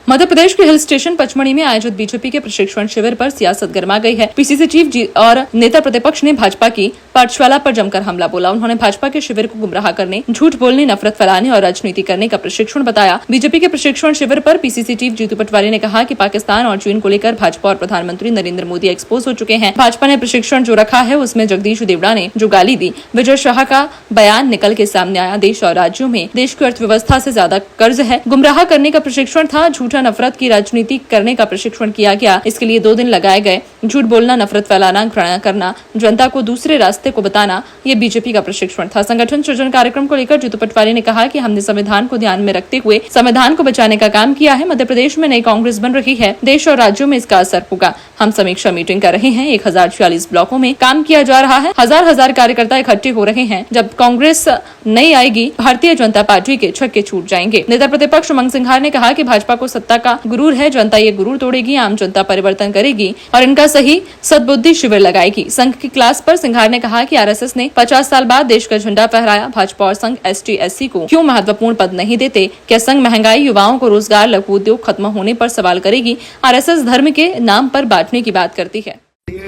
मध्य प्रदेश के hill station Pachmarhi में आयोजित बीजेपी के प्रशिक्षण शिविर पर सियासत गर्मा गई है। पीसीसी चीफ और नेता प्रतिपक्ष ने भाजपा की पाठशाला पर जमकर हमला बोला। उन्होंने भाजपा के शिविर को गुमराह करने, झूठ बोलने, नफरत फैलाने और राजनीति करने का प्रशिक्षण बताया। बीजेपी के प्रशिक्षण शिविर पर पीसीसी चीफ जीतू पटवारी ने कहा कि पाकिस्तान और चीन को लेकर भाजपा और प्रधानमंत्री नरेंद्र मोदी एक्सपोज हो चुके हैं। भाजपा ने प्रशिक्षण जो रखा है उसमें जगदीश देवड़ा ने जो गाली दी, विजय शाह का बयान निकल के सामने आया। देश और राज्यों में देश की अर्थव्यवस्था से ज्यादा कर्ज है। गुमराह करने का प्रशिक्षण था। झूठा नफरत की राजनीति करने का प्रशिक्षण किया गया। इसके लिए 2 दिन लगाए गए। झूठ बोलना, नफरत फैलाना, घृणा करना, जनता को दूसरे रास्ते को बताना, ये बीजेपी का प्रशिक्षण था। संगठन सृजन कार्यक्रम को लेकर जीतू पटवारी ने कहा कि हमने संविधान को ध्यान में रखते हुए संविधान को बचाने का काम किया है। मध्य प्रदेश में नई कांग्रेस बन रही है। देश और राज्यों में इसका असर होगा। हम समीक्षा मीटिंग कर रहे हैं। 1046 ब्लॉकों में काम किया जा रहा है। हजार कार्यकर्ता इकट्ठे हो रहे हैं। जब कांग्रेस नहीं आएगी, भारतीय जनता पार्टी के छक्के छूट जाएंगे। नेता प्रतिपक्ष उमंग सिंघार ने कहा कि भाजपा को सत्ता का गुरूर है। जनता ये गुरूर तोड़ेगी। आम जनता परिवर्तन करेगी और इनका सही सद्बुद्धि शिविर लगाएगी। संघ की क्लास पर सिंघार ने कहा कि आरएसएस ने 50 साल बाद देश का झंडा फहराया। भाजपा और संघ एसटी एससी को क्यों महत्वपूर्ण पद नहीं देते? क्या संघ महंगाई, युवाओं को रोजगार, लघु उद्योग खत्म होने पर सवाल करेगी? आरएसएस धर्म के नाम पर बांटने की बात करती है।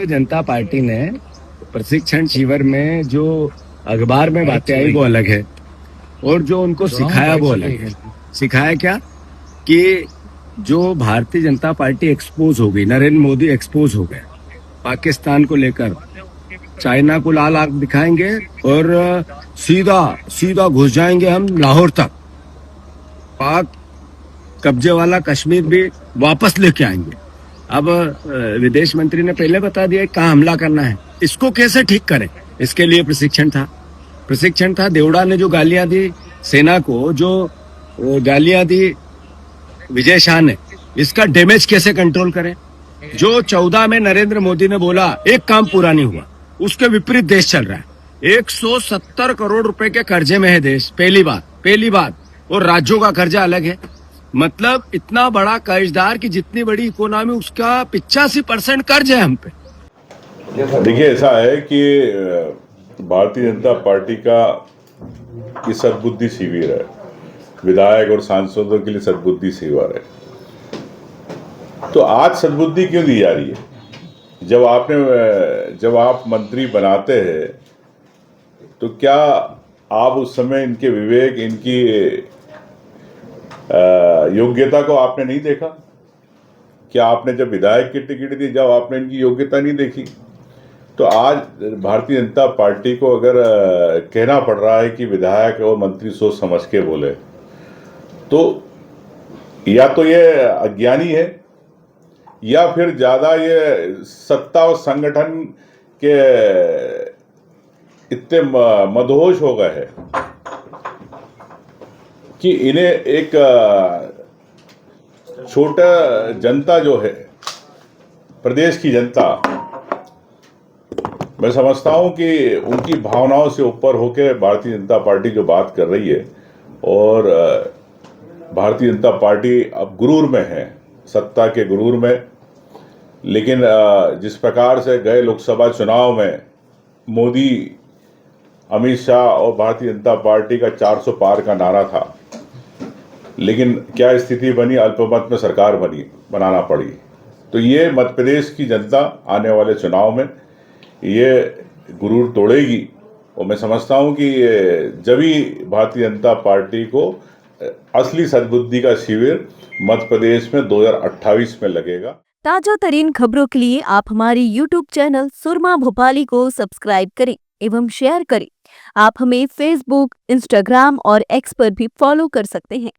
जनता पार्टी ने प्रशिक्षण शिविर में जो अखबार में बातें आई वो अलग है और जो उनको सिखाया वो अलग है। सिखाया क्या कि जो भारतीय जनता पार्टी एक्सपोज हो गई, नरेंद्र मोदी एक्सपोज हो गए, पाकिस्तान को लेकर चाइना को लाल आंख दिखाएंगे और सीधा घुस जाएंगे हम लाहौर तक। पाक कब्जे वाला कश्मीर भी वापस लेके आएंगे। अब विदेश मंत्री ने पहले बता दिया कहाँ हमला करना है, इसको कैसे ठीक करें, इसके लिए प्रशिक्षण था। देवड़ा ने जो गालियां दी सेना को, जो गालियां दी विजय शाह ने, इसका डैमेज कैसे कंट्रोल करें। जो 14 में नरेंद्र मोदी ने बोला एक काम पूरा नहीं हुआ, उसके विपरीत देश चल रहा है। 170 करोड़ रुपए के कर्जे में है देश, पहली बात। और राज्यों का कर्जा अलग है। मतलब इतना बड़ा कर्जदार की जितनी बड़ी इकोनॉमी उसका 85% कर्ज है हम पे। देखिए, ऐसा है कि भारतीय जनता पार्टी का ये सद्बुद्धि शिविर है। विधायक और सांसदों के लिए सद्बुद्धि शिविर है। तो आज सद्बुद्धि क्यों दी जा रही है? जब आप मंत्री बनाते हैं तो क्या आप उस समय इनके विवेक, इनकी योग्यता को आपने नहीं देखा? क्या आपने जब विधायक की टिकट दी, जब आपने इनकी योग्यता नहीं देखी? तो आज भारतीय जनता पार्टी को अगर कहना पड़ रहा है कि विधायक और मंत्री सोच समझ के बोले, तो या तो ये अज्ञानी है या फिर ज्यादा ये सत्ता और संगठन के इतने मदहोश हो गए हैं कि इन्हें एक छोटा जनता जो है, प्रदेश की जनता, मैं समझता हूं कि उनकी भावनाओं से ऊपर होकर भारतीय जनता पार्टी जो बात कर रही है, और भारतीय जनता पार्टी अब गुरूर में है, सत्ता के गुरूर में। लेकिन जिस प्रकार से गए लोकसभा चुनाव में मोदी, अमित शाह और भारतीय जनता पार्टी का 400 पार का नारा था, लेकिन क्या स्थिति बनी? अल्पमत में सरकार बनाना पड़ी। तो ये मध्य प्रदेश की जनता आने वाले चुनाव में ये गुरूर तोड़ेगी। और मैं समझता हूं कि जब ही भारतीय जनता पार्टी को असली सद्बुद्धि का शिविर मध्य प्रदेश में 2028 में लगेगा। ताजा तरीन खबरों के लिए आप हमारी YouTube चैनल सुरमा भोपाली को सब्सक्राइब करें एवं शेयर करें। आप हमें Facebook, Instagram और X पर भी फॉलो कर सकते हैं।